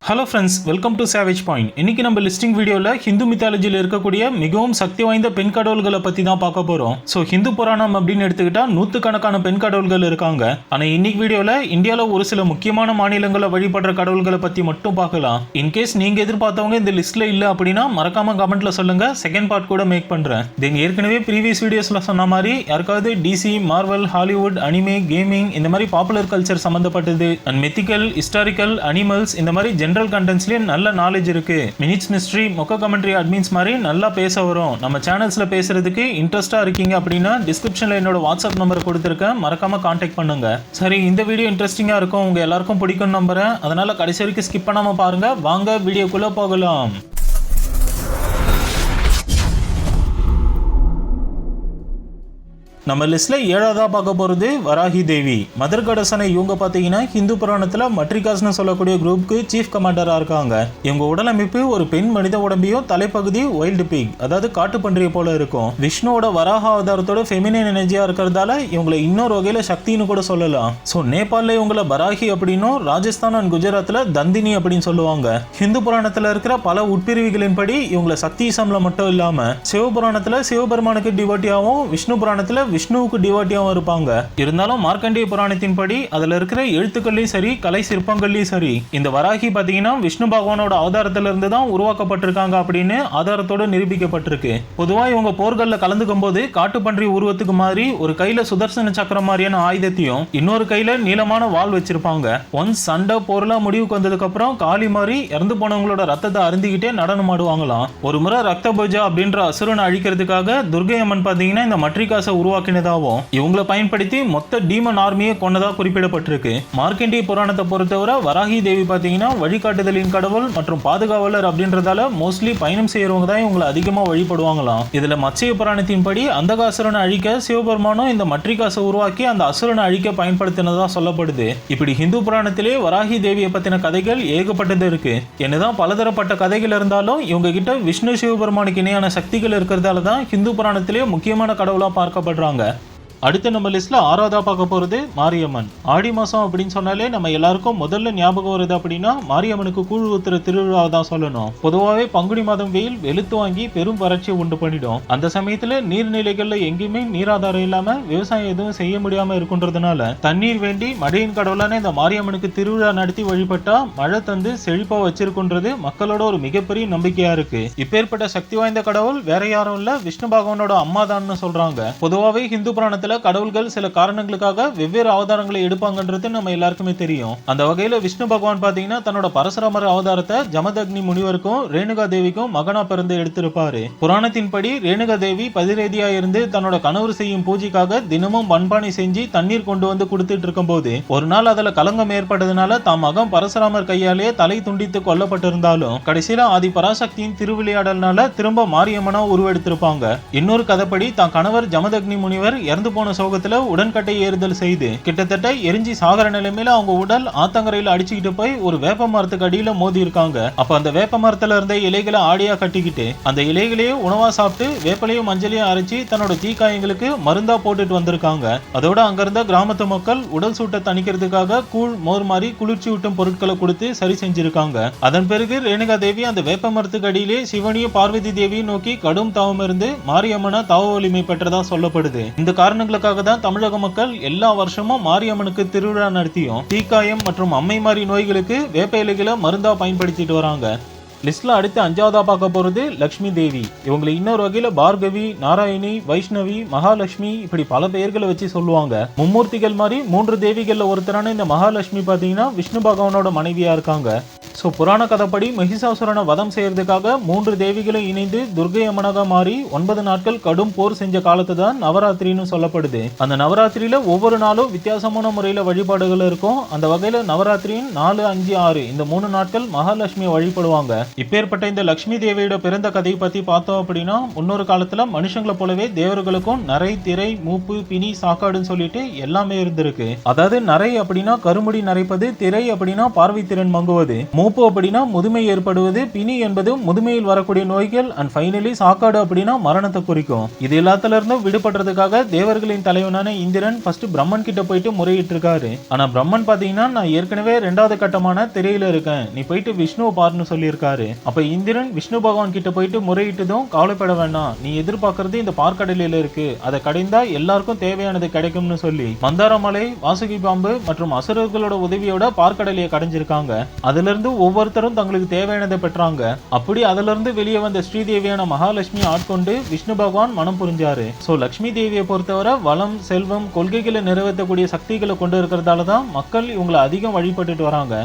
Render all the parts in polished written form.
Hello friends, welcome to savage point. இன்னைக்கு நம்ம listing வீடியோவில் ஹிந்து மித்தாலஜியில் இருக்கக்கூடிய மிகவும் சக்தி வாய்ந்த பெண் கடவுள்களை பற்றி தான் பார்க்க போகிறோம். ஸோ ஹிந்து புராணம் அப்படின்னு எடுத்துக்கிட்டால் நூற்றுக்கணக்கான பெண் கடவுள்கள் இருக்காங்க. ஆனால் இன்னைக்கு வீடியோவில் இந்தியாவில் ஒரு சில முக்கியமான மாநிலங்களை வழிபடுற கடவுள்களை பற்றி மட்டும் பார்க்கலாம். இன்கேஸ் நீங்கள் எதிர்பார்த்தவங்க இந்த லிஸ்ட்டில் இல்லை அப்படின்னா மறக்காம கமெண்ட்ல சொல்லுங்க. செகண்ட் பார்ட் கூட மேக் பண்ணுறேன். தென் ஏற்கனவே ப்ரீவியஸ் வீடியோஸில் சொன்ன மாதிரி யாருக்காவது DC, Marvel, Hollywood, anime, gaming இந்த மாதிரி பாப்புலர் கல்ச்சர் சம்மந்தப்பட்டது அண்ட் மித்திக்கல், ஹிஸ்டாரிக்கல், அனிமல்ஸ் இந்த மாதிரி ஜென்ரல் கண்டென்ட்ஸ்லயே நல்ல நாலேஜ் இருக்கு, மினிட்ஸ் மிஸ்ட்ரி, மொக்க கமெண்ட்ரி அட்மின்ஸ் மாதிரி நல்லா பேச வரும். நம்ம சேனல்ஸ்ல பேசுறதுக்கு இன்ட்ரெஸ்டா இருக்கீங்க அப்படின்னா டிஸ்கிரிப்ஷன்ல என்னோட வாட்ஸ்அப் நம்பர் கொடுத்துருக்கேன், மறக்காம கான்டாக்ட் பண்ணுங்க. சரி, இந்த வீடியோ இன்ட்ரெஸ்டிங்கா இருக்கும், உங்க எல்லாருக்கும் பிடிக்கும் நம்புறேன். அதனால கடைசி வரைக்கும் ஸ்கிப் பண்ணாம பாருங்க. வாங்க வீடியோக்குள்ள போகலாம். நம்ம லிஸ்ட்ல ஏழாவதா பார்க்க போறது வராகி தேவி. மதர் கடசனை இவங்க பாத்தீங்கன்னா ஹிந்து புராணத்துல மட்ரிகாஸ்னு சொல்லக்கூடிய குரூப்புக்கு சீஃப் கமாண்டரா இருக்காங்க. இவங்க உடலமைப்பு ஒரு பெண் மனித உடம்பையும் தலைப்பகுதி வைல்டு பிக், அதாவது காட்டு பன்றியை போல இருக்கும். விஷ்ணுவோட வராக அவதாரத்தோட ஃபெமினின் எனர்ஜியா இருக்கிறதால இவங்களை இன்னொரு வகையில சக்தின்னு கூட சொல்லலாம். ஸோ நேபாளில் இவங்களை பராகி அப்படின்னும், ராஜஸ்தான் அண்ட் குஜராத்ல தந்தினி அப்படின்னு சொல்லுவாங்க. ஹிந்து புராணத்துல இருக்கிற பல உட்பிரிவுகளின்படி இவங்களை சக்திசம்ல மட்டும் இல்லாம சிவபுராணத்துல சிவபெருமானுக்கு டிவோட்டியாவும், விஷ்ணு புராணத்துல விஷ்ணுவுக்கு டிவோட்டியாவும் இருப்பாங்க. இருந்தாலும் மார்க்கண்டேய புராணத்தின் படி அதுல இருக்கிற எழுத்துக்கள்லயும் சரி, கலை சிற்பங்கள்லயும் சரி, இந்த வராகி பாத்தீங்கன்னா விஷ்ணு பகவானோட அவதாரத்துல இருந்து தான் உருவாக்கப்பட்டிருக்காங்க அப்படின்னு ஆதாரத்தோட நிரூபிக்கப்பட்டிருக்கு. பொதுவா இவங்க போர்கள்ல கலந்துக்கும் போது காட்டுப்பன்றி உருவத்துக்கு மாதிரி ஒரு கையில சுதர்சன சக்கரம் மாதிரியான ஆயுதத்தையும் இன்னொரு கையில நீளமான வாள் வச்சிருப்பாங்க. ஒன்ஸ் சண்டை போர்லாம் முடிவுக்கு வந்ததுக்கு அப்புறம் காளி மாதிரி இறந்து போனவங்களோட ரத்தத்தை அருந்திக்கிட்டே நடனம் ஆடுவாங்களாம். ஒரு முறை ரக்த பூஜா அப்படின்ற அசுரனை அழிக்கிறதுக்காக துர்கை அம்மன் பாத்தீங்கன்னா இந்த மட்ரிகாசை உருவாக்கினதாகவும் இவங்களை பயன்படுத்தி மொத்த டீமன் ஆர்மியை கொன்னதா குறிப்பிடப்பட்டிருக்கு. மார்க்கண்டேய புராணத்தை பொறுத்தவரை வராகி தேவி பாத்தீங்கன்னா வழிகாட்டுதலின் கடவுள் மற்றும் பாதுகாவலர் அப்படின்றதால மோஸ்ட்லி பயணம் செய்யறவங்க தான் இவங்களை அதிகமா வழிபடுவாங்களாம். இதுல மத்ஸ்ய புராணத்தின் படி அந்தகாசுரனை அழிக்க சிவபெருமானும் இந்த மட்ரிகாசை உருவாக்கி அந்த அசுரனை அழிக்க பயன்படுத்தினதா சொல்லப்படுது. இப்படி ஹிந்து புராணத்திலே வராகி தேவியை பத்தின கதைகள் ஏகப்பட்டது இருக்கு. என்னதான் பலதரப்பட்ட கதைகள் இருந்தாலும் இவங்க கிட்ட விஷ்ணு சிவபெருமானுக்கு இணையான சக்திகள் இருக்கிறதால தான் ஹிந்து புராணத்திலே முக்கியமான கடவுளா பார்க்கப்படுறாங்க. அடுத்து நம்ம லிஸ்ட்ல ஆறாவதா பார்க்க போறது மாரியம்மன். ஆடி மாசம் அப்படின்னு சொன்னாலே நம்ம எல்லாருக்கும் முதல்ல ஞாபகம் வருது அப்படின்னா மாரியம்மனுக்கு கூழ் ஊத்துற திருவிழாவை தான் சொல்லணும். பொதுவாகவே பங்குனி மாதம் வெயில் வெளுத்து வாங்கி பெரும் வறட்சியை உண்டு பண்ணிடும். அந்த சமயத்துல நீர்நிலைகள்ல எங்கேயுமே நீராதாரம் இல்லாம விவசாயம் எதுவும் செய்ய முடியாம இருக்குன்றதுனால தண்ணீர் வேண்டி மழையின் கடவுளான இந்த மாரியம்மனுக்கு திருவிழா நடத்தி வழிபட்டா மழை தந்து செழிப்பா வச்சிருக்குன்றது மக்களோட ஒரு மிகப்பெரிய நம்பிக்கையா இருக்கு. இப்பேற்பட்ட சக்தி வாய்ந்த கடவுள் வேற யாரும் இல்ல, விஷ்ணு பகவானோட அம்மாதான்னு சொல்றாங்க. பொதுவாகவே ஹிந்து புராணத்துல கடவுள்கள் சில காரணங்களுக்காக வெவ்வேறு அவதாரங்களை எடுப்பாங்கன்றது நம்ம எல்லாருக்குமே தெரியும். அந்த வகையில விஷ்ணு பகவான் பாத்தீங்கன்னா தன்னோட பரசுராமர் அவதாரத்தை ஜமதக்னி முனிவருக்கும் ரேணுகா தேவிக்கும் மகனா பிறந்து எடுத்திருப்பாரு. புராணத்தின்படி ரேணுகா தேவி பதிரேதியா இருந்து தன்னோட கணவர் செய்யும் பூஜைக்காக தினமும் மண்பானை செஞ்சு தண்ணீர் கொண்டு வந்து கொடுத்துட்டு இருக்கும் போது ஒரு நாள் அதுல கலங்கம் ஏற்பட்டதுனால தாம் மகன் பரசுராமர் கையாலேயே தலை துண்டித்து கொல்லப்பட்டிருந்தாலும் கடைசியில ஆதி பராசக்தியின் திருவிளையாடல்னால திரும்ப மாரியம்மனா உருவெடுத்திருப்பாங்க. இன்னொரு கதைப்படி தான் கணவர் ஜமதக்னி முனிவர் இறந்து போன சோகத்துல உடன்கட்டை ஏறுதல் செய்து கிட்டத்தட்ட எரிஞ்சி சாகர நிலைமையில அவங்க உடல் ஆத்தங்கரையில அடிச்சுக்கிட்டு போய் ஒரு வேப்ப மரத்துக்கு அடியில மோதி இருக்காங்க. அப்ப அந்த வேப்ப மரத்துல இருந்த இலைகளை ஆடியா கட்டிக்கிட்டு அந்த இலைகளையும் உணவா சாப்பிட்டு வேப்பலையும் மஞ்சளையும் அரைச்சி தன்னோட தீக்காயங்களுக்கு மருந்தா போட்டுட்டு வந்திருக்காங்க. அதோட அங்க இருந்த கிராமத்து மக்கள் உடல் சூட்டை தணிக்கிறதுக்காக கூழ், மோர் மாதிரி குளிர்ச்சி ஊட்டும் பொருட்களை கொடுத்து சரி செஞ்சிருக்காங்க. அதன் பிறகு ரேணுகா தேவி அந்த வேப்ப மரத்துக்கு அடியிலே சிவனியும் பார்வதி தேவியும் நோக்கி கடும் தவம் இருந்து மாரியம்மனா தவ வலிமை பெற்றதா சொல்லப்படுது. இந்த காரணங்களுக்காக தான் தமிழக மக்கள் எல்லா வருஷமும் மாரியம்மனுக்கு திருவிழா நடத்தியும் தீக்காயம் மற்றும் அம்மை மாதிரி நோய்களுக்கு வேப்ப இலைகளை மருந்தா பயன்படுத்திட்டு வராங்க. லிஸ்ட்ல அடுத்து அஞ்சாவதா பார்க்க போறது லட்சுமி தேவி. இவங்களை இன்னொரு வகையில பார்கவி, நாராயணி, வைஷ்ணவி, மகாலட்சுமி இப்படி பல பெயர்களை வச்சு சொல்லுவாங்க. மும்மூர்த்திகள் மாதிரி 3 தேவிகள்ல ஒருத்தரான இந்த மகாலட்சுமி பாத்தீங்கன்னா விஷ்ணு பகவானோட மனைவியா இருக்காங்க. ஸோ புராண கதைப்படி மகிஷாசுரனை வதம் செய்யறதுக்காக 3 தேவிகளும் இணைந்து துர்கை அம்மனாக மாறி 9 நாட்கள் கடும் போர் செஞ்ச காலத்து தான் நவராத்திரின்னு சொல்லப்படுது. அந்த நவராத்திரியில ஒவ்வொரு நாளும் வித்தியாசமான முறையில வழிபாடுகள் இருக்கும். அந்த வகையில நவராத்திரியின் 4, 5, 6 இந்த 3 நாட்கள் மகாலட்சுமியை வழிபடுவாங்க. இப்பேற்பட்ட இந்த லட்சுமி தேவியோட பிறந்த கதையை பத்தி பார்த்தோம் அப்படின்னா முன்னொரு காலத்துல மனுஷங்களை போலவே தேவர்களுக்கும் நரை, திரை, மூப்பு, பிணி, சாக்காடுன்னு சொல்லிட்டு எல்லாமே இருந்திருக்கு. அதாவது நரை அப்படின்னா கருமுடி நரைப்பது, திரை அப்படின்னா பார்வை திறன் மங்குவது, மூப்பு அப்படின்னா முதுமை ஏற்படுவது, பிணி என்பது முதுமையில் வரக்கூடிய நோய்கள், அண்ட் ஃபைனலி சாக்காடு அப்படின்னா மரணத்தை குறிக்கும். இது எல்லாத்துல இருந்தும் விடுபடுறதுக்காக தேவர்களின் தலைவனான இந்திரன் ஃபர்ஸ்ட் பிரம்மன் கிட்ட போயிட்டு முறையிட்டு இருக்காரு. ஆனா பிரம்மன் பாத்தீங்கன்னா நான் ஏற்கனவே 2வது கட்டமான திரையில இருக்கேன், நீ போயிட்டு விஷ்ணுவை பாருன்னு சொல்லியிருக்காரு. அப்ப இந்திரன் விஷ்ணு பகவான் கிட்ட போயிட்டு முறையிட்டதும் கவலைப்பட வேண்டாம், நீ எதிர்பார்க்கறது இந்த பார்க்கடலில இருக்கு, அதை கடைந்தா எல்லாருக்கும் தேவையானது கிடைக்கும்னு சொல்லி மந்தாரமலை, வாசுகி பாம்பு மற்றும் அசுரர்களோட உதவியோட பார்க்கடலையை கடைஞ்சிருக்காங்க. அதுல இருந்து ஒவ்வொருத்தரும் தங்களுக்கு தேவையானதை பெற்றாங்க. அப்படி அதுல இருந்து வெளியே வந்த ஸ்ரீதேவியான மகாலட்சுமி ஆட்கொண்டு விஷ்ணு பகவான் மனம் புரிஞ்சாரு. சோ லட்சுமி தேவியை பொறுத்தவரை வளம், செல்வம், கொள்கைகளை நிறைவேற்றக்கூடிய சக்திகளை கொண்டு இருக்கிறதால தான் மக்கள் இவங்களை அதிகம் வழிபட்டுட்டு வராங்க.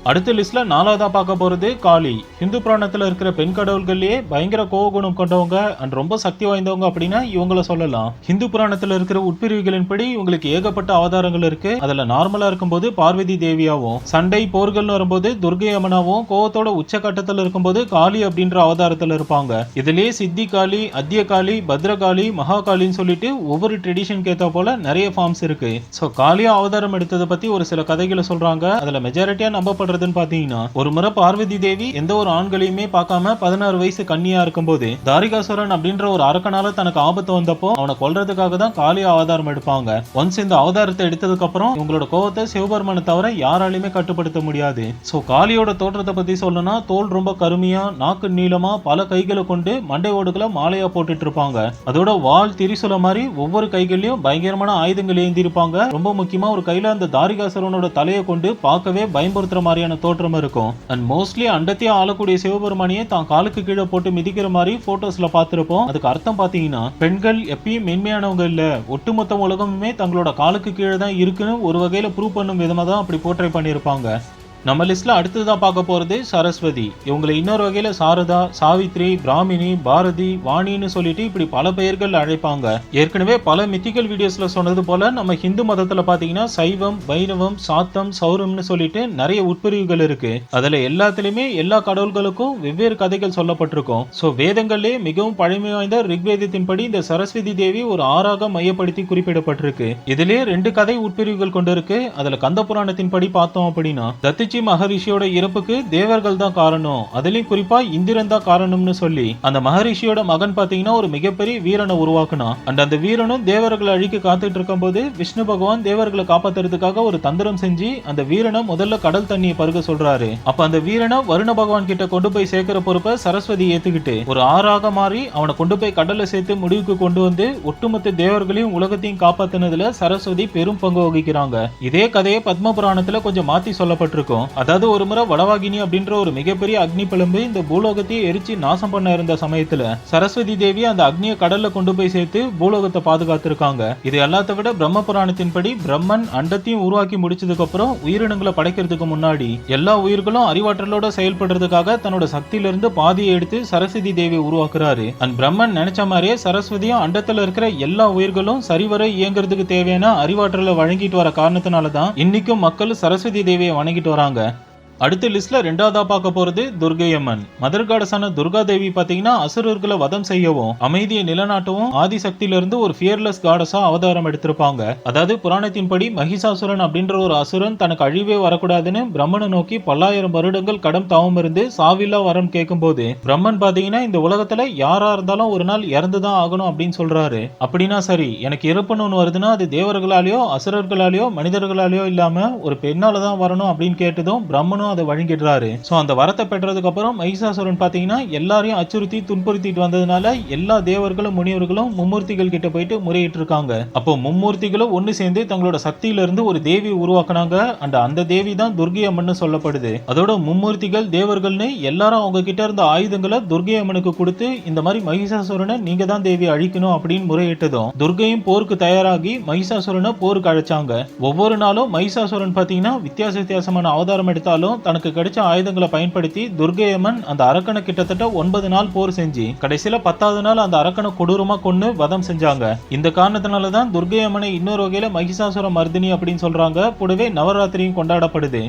அடுத்த லிஸ்ட்ல 4வதா பார்க்க போறது காளி. இந்து புராணத்துல இருக்கிற பெண் கடவுள்கள்லயே பயங்கர கோபகுணம் கொண்டவங்க அண்ட் ரொம்ப சக்தி வாய்ந்தவங்க அப்படின்னா இவங்கள சொல்லலாம். இந்து புராணத்துல இருக்கிற உட்பிரிவுகளின்படி இவங்களுக்கு ஏகப்பட்ட அவதாரங்கள் இருக்கு. அதுல நார்மலா இருக்கும்போது பார்வதி தேவியாவும், சண்டை போர்கள்னு வரும்போது துர்கை அம்மனாவும், கோவத்தோட உச்சகட்டத்துல இருக்கும்போது காளி அப்படின்ற அவதாரத்துல இருப்பாங்க. இதுலயே சித்தி காளி, அத்திய காளி, பத்ரகாளி, மகாகாளின்னு சொல்லிட்டு ஒவ்வொரு ட்ரெடிஷனுக்கு ஏத்த போல நிறைய ஃபார்ம்ஸ் இருக்கு. சோ காளியா அவதாரம் எடுத்ததை பத்தி ஒரு சில கதைகளை சொல்றாங்க. அதுல மெஜாரிட்டியா நம்பப்படுற பாத்தீங்கன்னா ஒரு முறை பார்வதி தேவி எந்த ஒரு ஆண்களையுமே பார்க்காம 16 வயசு கன்னியா இருக்கும்போது தாரிகாசுரன் அப்படின்ற ஒரு அரக்கனால தனக்கு ஆபத்து வந்தப்போ அவனை கொல்றதுக்காக தான் காளி அவதாரம் எடுப்பாங்க. ஒன்ஸ் இந்த அவதாரத்தை எடுத்ததுக்கு அப்புறம் இவங்களோட கோவத்தை சிவபெருமானை தவிர யாராலையுமே கட்டுப்படுத்த முடியாது. சோ காளியோட தோற்றத்தை பத்தி சொல்லணும்னா தோல் ரொம்ப கருமையா, நாக்கு நீளமா, பல கைகளை கொண்டு மண்டை ஓடுகளை மாலையா போட்டுட்டு இருப்பாங்க. அதோட வால், திரிசூல மாதிரி ஒவ்வொரு கைகளையும் பயங்கரமான ஆயுதங்கள் ஏந்தி இருப்பாங்க. ரொம்ப முக்கியமா ஒரு கையில அந்த தாரிகாசுரனோட தலையை கொண்டு பார்க்கவே பயன்படுத்துற மாதிரி தோற்றம் இருக்கும். அண்ட் மோஸ்ட்லி அண்டத்தையே ஆளக்கூடிய சிவபெருமானியை தான் காலுக்கு கீழே போட்டு மிதிக்கிற மாதிரி போட்டோஸ்ல பார்த்திருப்போம். அதுக்கு அர்த்தம் பாத்தீங்கன்னா பெண்கள் எப்பயும் மென்மையானவங்க இல்ல, ஒட்டுமொத்த உலகமுமே தங்களோட காலுக்கு கீழே தான் இருக்குன்னு ஒரு வகையில ப்ரூவ் பண்ணும் விதமா தான் அப்படி போர்ட்ரை பண்ணியிருப்பாங்க. நம்ம லிஸ்ட்ல அடுத்ததான் பார்க்க போறது சரஸ்வதி. இவங்களை இன்னொரு வகையில சாரதா, சாவித்ரி, பிராமினி, பாரதி, வாணின்னு சொல்லிட்டு இப்படி பல பெயர்கள் அழைப்பாங்க. ஏற்கனவே பல மித்திக்கல் வீடியோஸ்ல சொன்னது போல நம்ம ஹிந்து மதத்துல பாத்தீங்கன்னா சைவம், வைணவம், சாத்தம், சௌரம்னு சொல்லிட்டு நிறைய உட்பிரிவுகள் இருக்கு. அதுல எல்லாத்துலயுமே எல்லா கடவுள்களுக்கும் வெவ்வேறு கதைகள் சொல்லப்பட்டிருக்கும். சோ வேதங்கள்லயே மிகவும் பழமை வாய்ந்த ரிக்வேதத்தின்படி இந்த சரஸ்வதி தேவி ஒரு ஆறாக மையப்படுத்தி குறிப்பிடப்பட்டிருக்கு. இதுலயே 2 கதை உட்பிரிவுகள் கொண்டு இருக்கு. அதுல கந்த புராணத்தின்படி பார்த்தோம் அப்படின்னா தத்திச்சி மகரிஷியோட இறப்புக்கு தேவர்கள் தான் காரணம், அதுலயும் குறிப்பா இந்திரன் தான் காரணம்னு சொல்லி அந்த மகரிஷியோட மகன் பாத்தீங்கன்னா ஒரு மிகப்பெரிய வீரனை உருவாக்குனா. அண்ட் அந்த வீரனும் தேவர்களை அழிக்க காத்துட்டு இருக்கும் போது விஷ்ணு பகவான் தேவர்களை காப்பாத்துறதுக்காக ஒரு தந்திரம் செஞ்சு அந்த வீரனை முதல்ல கடல் தண்ணியை பருக சொல்றாரு. அப்ப அந்த வீரனை வருண பகவான் கிட்ட கொண்டு போய் சேர்க்கிற பொறுப்பை சரஸ்வதி ஏத்துக்கிட்டு ஒரு ஆறாக மாறி அவனை கொண்டு போய் கடல்ல சேர்த்து முடிவுக்கு கொண்டு வந்து ஒட்டுமொத்த தேவர்களையும் உலகத்தையும் காப்பாத்தினதுல சரஸ்வதி பெரும் பங்கு வகிக்கிறாங்க. இதே கதையை பத்ம புராணத்துல கொஞ்சம் மாத்தி சொல்லப்பட்டிருக்கும். அதாவது ஒரு முறை வடவாகினி அப்படின்ற ஒரு மிகப்பெரிய அக்னி பிளம்பு இந்த பூலோகத்தையே எரிச்சு நாசம் பண்ண இருந்த சமயத்துல சரஸ்வதி தேவி அந்த அக்னியை கடல்ல கொண்டு போய் சேர்த்து பூலோகத்தை பாதுகாத்திருக்காங்க. இது எல்லாத்த விட பிரம்ம புராணத்தின்படி பிரம்மன் அண்டத்தையும் உருவாக்கி முடிச்சதுக்கு அப்புறம் உயிரினங்களை படைக்கிறதுக்கு முன்னாடி எல்லா உயிர்களும் அறிவாற்றலோட செயல்படுறதுக்காக தன்னோட சக்தியில இருந்து பாதியை எடுத்து சரஸ்வதி தேவி உருவாக்குறாரு. அண்ட் பிரம்மன் நினைச்ச மாதிரியே சரஸ்வதியும் அண்டத்துல இருக்கிற எல்லா உயிர்களும் சரிவர இயங்குறதுக்கு தேவையான அறிவாற்றலை வழங்கிட்டு வர காரணத்தினாலதான் இன்னைக்கும் மக்கள் சரஸ்வதி தேவியை வணங்கிட்டு வராங்க. அடுத்த லிஸ்ட்ல 2வதா பார்க்க போறது துர்கை அம்மன். மதர் காடஸான துர்கா தேவி பாத்தீங்கன்னா அசுரர்களை வதம் செய்யவும் அமைதியை நிலநாட்டவும் ஆதிசக்தியில இருந்து ஒரு ஃபியர்லெஸ் காடஸா அவதாரம் எடுத்திருப்பாங்க. அதாவது புராணத்தின்படி மகிஷாசுரன் அப்படின்ற ஒரு அசுரன் தனக்கு அழிவே வரக்கூடாதுன்னு பிரம்மனை நோக்கி 1000 வருடங்கள் கடம் தவம் இருந்து சாவில்லா வரம் கேட்கும் போது பிரம்மன் பாத்தீங்கன்னா இந்த உலகத்துல யாரா இருந்தாலும் ஒரு நாள் இறந்துதான் ஆகணும் அப்படின்னு சொல்றாரு. அப்படின்னா சரி, எனக்கு இறப்புன்னு வருதுன்னா அது தேவர்களாலேயோ அசுரர்களாலேயோ மனிதர்களாலேயோ இல்லாம ஒரு பெண்ணாலதான் வரணும் அப்படின்னு கேட்டதும் பிரம்மனும் அதை வழங்கிடுறாரு. சோ அந்த வரத்தை பெற்றதுக்கு அப்புறம் மகிஷாசுரன் பாத்தீங்கன்னா எல்லாரையும் அச்சுறுத்தி துன்புறுத்திட்டு வந்ததுனால எல்லா தேவர்களும் முனிவர்களும் மும்மூர்த்திகள் கிட்ட போயிட்டு முறையிட்டு இருக்காங்க. அப்போ மும்மூர்த்திகளும் ஒன்னு சேர்ந்து தங்களோட சக்தியில இருந்து ஒரு தேவி உருவாக்குனாங்க. அந்த தேவி தான் துர்கை அம்மன் சொல்லப்படுது. அதோட மும்மூர்த்திகள் தேவர்கள்னு எல்லாரும் அவங்க கிட்ட இருந்த ஆயுதங்களை துர்கை அம்மனுக்கு கொடுத்து இந்த மாதிரி மகிஷாசுரனை நீங்க தான் தேவி அழிக்கணும் அப்படின்னு முறையிட்டதும் துர்கையும் போருக்கு தயாராகி மகிஷாசுரனை போருக்கு அழைச்சாங்க. ஒவ்வொரு நாளும் மகிஷாசுரன் பாத்தீங்கன்னா வித்தியாசமான அவதாரம் எடுத்தாலும் தனக்கு கிடைச்ச ஆயுதங்களை பயன்படுத்தி துர்கை அம்மன் அந்த அரக்கனை கிட்டத்தட்ட 9 நாள் போர் செஞ்சு கடைசியில 10வது நாள் அந்த அரக்கனை கொடூரமா கொன்னு வதம் செஞ்சாங்க. இந்த காரணத்தினாலதான் துர்கை அம்மனை இன்னொரு வகையில மகிஷாசுர மர்தினி அப்படின்னு சொல்றாங்க. கூடவே நவராத்திரியும் கொண்டாடப்படுது.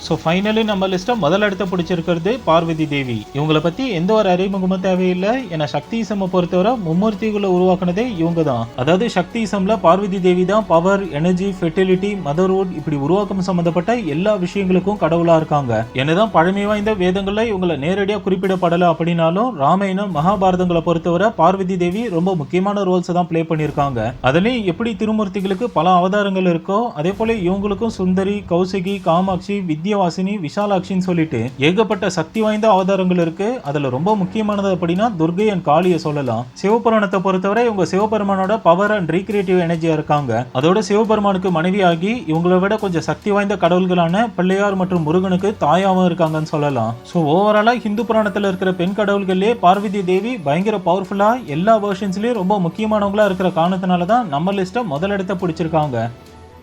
ஸோ ஃபைனலி நம்ம லிஸ்ட்டை முதல் இடத்த பிடிச்சிருக்கிறது பார்வதி தேவி. இவங்களை பற்றி எந்த ஒரு அறிமுகமும் தேவையில்லை. ஏன்னா சக்திசமை பொறுத்தவரை மும்மூர்த்திகளை உருவாக்குனதே இவங்க தான். அதாவது சக்திசம்ல பார்வதி தேவி தான் பவர், எனர்ஜி, ஃபெர்டிலிட்டி, மதர்ஹுட் இப்படி உருவாக்கம் சம்பந்தப்பட்ட எல்லா விஷயங்களுக்கும் கடவுளா இருக்காங்க. என்னதான் பழமை வாய்ந்த வேதங்கள்ல இவங்களை நேரடியாக குறிப்பிடப்படலை அப்படின்னாலும் ராமாயணம், மகாபாரதங்களை பொறுத்தவரை பார்வதி தேவி ரொம்ப முக்கியமான ரோல்ஸ் தான் பிளே பண்ணியிருக்காங்க. அதுலேயும் எப்படி திருமூர்த்திகளுக்கு பல அவதாரங்கள் இருக்கோ அதே போல இவங்களுக்கும் சுந்தரி, கௌசிகி, காமாட்சி, வித்யாவாசினி, விஷாலாட்சின்னு சொல்லிட்டு ஏகப்பட்ட சக்தி வாய்ந்த அவதாரங்கள் இருக்கு. அதுல ரொம்ப முக்கியமானது அப்படின்னா துர்கை அண்ட் காளியை சொல்லலாம். சிவபுராணத்தை பொறுத்தவரை இவங்க சிவபெருமானோட பவர் அண்ட் ரீக்ரியேட்டிவ் எனர்ஜியா இருக்காங்க. அதோட சிவபெருமானுக்கு மனைவியாகி இவங்களை விட கொஞ்சம் சக்தி வாய்ந்த கடவுள்களான பிள்ளையார் மற்றும் முருகனுக்கு தாயாவும் இருக்காங்கன்னு சொல்லலாம். ஸோ ஓவராலா ஹிந்து புராணத்துல இருக்கிற பெண் கடவுள்களே பார்வதி தேவி பயங்கர பவர்ஃபுல்லா எல்லா வெர்ஷன்ஸ்லயும் ரொம்ப முக்கியமானவங்களா இருக்கிற காரணத்தினால தான் நம்ம லிஸ்ட்டை முதலிடத்தை பிடிச்சிருக்காங்க.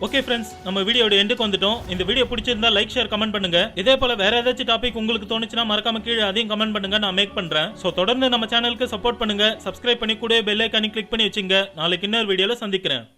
ஓகே ஃப்ரெண்ட்ஸ், நம்ம வீடியோட எண்டுக்கு வந்துட்டோம். இந்த வீடியோ பிடிச்சிருந்தா லைக், ஷேர், கமெண்ட் பண்ணுங்க. இதே போல வேற ஏதாச்சும் டாபிக் உங்களுக்கு தோணுச்சுன்னா மறக்காம கீழே அதையும் கமெண்ட் பண்ணுங்க, நான் மேக் பண்றேன். சோ தொடர்ந்து நம்ம சேனலுக்கு சப்போர்ட் பண்ணுங்க, சப்ஸ்கிரைப் பண்ணி கூட பெல் ஐகானை கிளிக் பண்ணி வச்சுங்க. நாளைக்கு இன்னொரு வீடியோல சந்திக்கிறேன்.